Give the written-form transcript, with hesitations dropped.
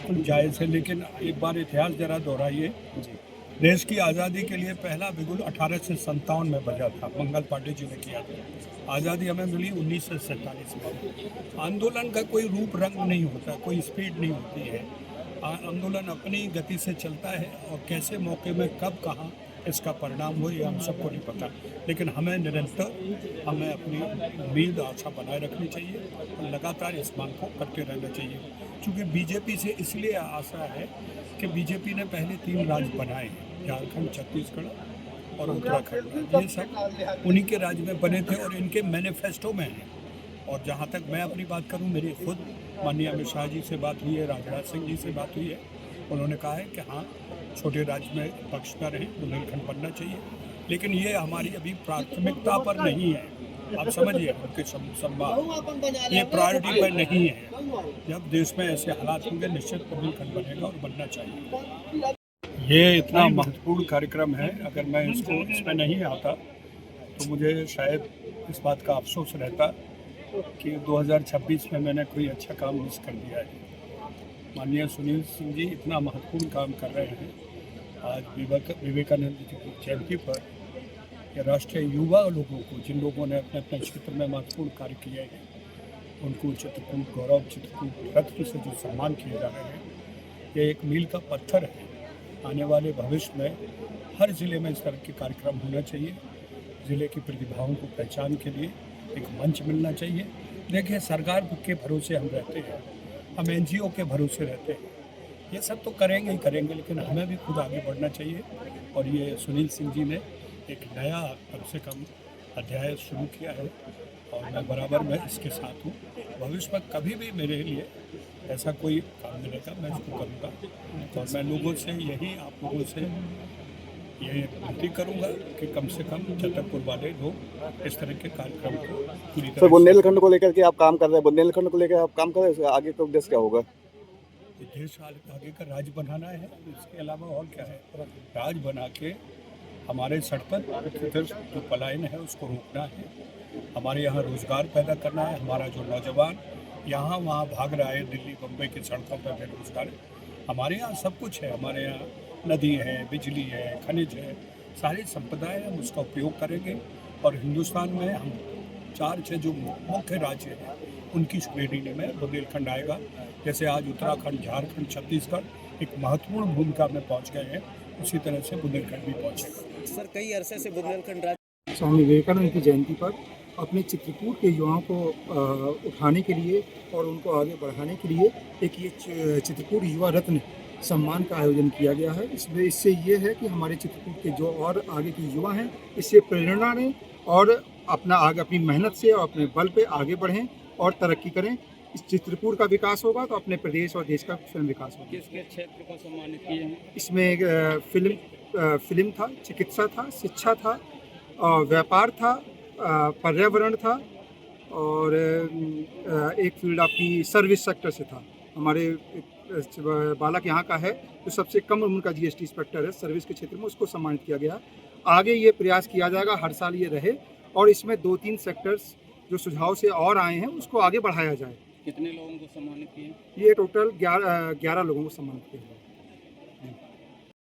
बिल्कुल जायज़ है, लेकिन एक बार इतिहास जरा दोहराइए। देश की आज़ादी के लिए पहला बिगुल 1857 में बजा था, मंगल पांडे जी ने किया था। आज़ादी हमें मिली 1947 में। आंदोलन का कोई रूप रंग नहीं होता, कोई स्पीड नहीं होती है। आंदोलन अपनी गति से चलता है और कैसे मौके में कब कहाँ इसका परिणाम हो ये हम सबको नहीं पता, लेकिन हमें निरंतर हमें अपनी उम्मीद आशा बनाए रखनी चाहिए और लगातार इस मांग को करते रहना चाहिए। क्योंकि बीजेपी से इसलिए आशा है कि बीजेपी ने पहले 3 राज्य बनाए हैं, झारखंड, छत्तीसगढ़ और उत्तराखंड। ये सब उन्हीं के राज्य में बने थे और इनके मैनिफेस्टो में हैं। और जहाँ तक मैं अपनी बात करूँ, मेरी खुद माननीय अमित शाह जी से बात हुई है, राजनाथ सिंह जी से बात हुई है। उन्होंने कहा है कि हाँ, छोटे राज्य में पक्ष न रहे, बुंदेलखंड बनना चाहिए, लेकिन ये हमारी अभी प्राथमिकता पर नहीं है। आप समझिए, उनके संवाद ये प्रायोरिटी पर नहीं है। जब देश में ऐसे हालात होंगे, निश्चित बुंदेलखंड बनेगा और बनना चाहिए। ये इतना महत्वपूर्ण कार्यक्रम है, अगर मैं इसमें नहीं आता तो मुझे शायद इस बात का अफसोस रहता कि 2026 में मैंने कोई अच्छा काम मिस कर दिया है। माननीय सुनील सिंह जी इतना महत्वपूर्ण काम कर रहे हैं। आज विवेकानंद जी की जयंती पर या राष्ट्रीय युवा लोगों को, जिन लोगों ने अपने अपने क्षेत्र में महत्वपूर्ण कार्य किए हैं, उनको चित्रकूट गौरव, चित्रकूट रत्न से जो सम्मान किए जा रहे हैं, ये एक मील का पत्थर है। आने वाले भविष्य में हर ज़िले में इस तरह के कार्यक्रम होना चाहिए। ज़िले की प्रतिभाओं को पहचान के लिए एक मंच मिलना चाहिए। देखिए, सरकार के भरोसे हम रहते हैं, हम एनजीओ के भरोसे रहते हैं, ये सब तो करेंगे ही करेंगे, लेकिन हमें भी खुद आगे बढ़ना चाहिए। और ये सुनील सिंह जी ने एक नया कम से कम अध्याय शुरू किया है और मैं बराबर में इसके साथ हूँ। भविष्य में कभी भी मेरे लिए ऐसा कोई काम मिलेगा, मैं इसको करूँगा। और मैं लोगों से यही, आप लोगों से ये विनती करूँगा कि कम से कम छतरपुर वाले लोग इस तरह के कार्यक्रम को पूरी तरह। बुंदेलखंड को लेकर के आप काम कर रहे हैं, बुंदेलखंड को लेकर आप काम कर रहे हैं, आगे का उद्देश्य क्या होगा? देश आगे का राज्य बनाना है, इसके अलावा और क्या है। राज्य बना के हमारे सड़क जो पलायन है उसको रोकना है, हमारे यहाँ रोजगार पैदा करना है। हमारा जो नौजवान यहाँ वहाँ भाग रहा है, दिल्ली बम्बई की सड़कों पर बेरोजगार है। हमारे यहाँ सब कुछ है, हमारे यहाँ नदी है, बिजली है, खनिज है, सारी संपदाएं, हम उसका उपयोग करेंगे। और हिंदुस्तान में हम 4-6 जो मुख्य राज्य हैं उनकी श्रेणी में बुंदेलखंड आएगा। जैसे आज उत्तराखंड, झारखंड, छत्तीसगढ़ एक महत्वपूर्ण भूमिका में पहुंच गए हैं, उसी तरह से बुंदेलखंड भी पहुंचेगा। सर, कई अरसे से बुंदेलखंड राज्य स्वामी विवेकानंद की जयंती पर अपने चित्रकूट के युवाओं को उठाने के लिए और उनको आगे बढ़ाने के लिए एक ये चित्रकूट युवा रत्न सम्मान का आयोजन किया गया है। इससे ये है कि हमारे चित्रकूट के जो और आगे के युवा हैं, इससे प्रेरणा लें और अपनी मेहनत से और अपने बल पे आगे बढ़ें और तरक्की करें। इस चित्रकूट का विकास होगा तो अपने प्रदेश और देश का स्वयं विकास होगा। किसके क्षेत्र को सम्मानित किए हैं? इसमें फिल्म था, चिकित्सा था, शिक्षा था, व्यापार था, पर्यावरण था और एक फील्ड आपकी सर्विस सेक्टर से था। हमारे बालक यहाँ का है जो सबसे कम उम्र का जीएसटी इंस्पेक्टर है सर्विस के क्षेत्र में, उसको सम्मानित किया गया। आगे ये प्रयास किया जाएगा, हर साल ये रहे और इसमें 2-3 सेक्टर्स जो सुझाव से और आए हैं उसको आगे बढ़ाया जाए। कितने लोगों को सम्मानित किए? ये टोटल 11 लोगों को सम्मानित किया है।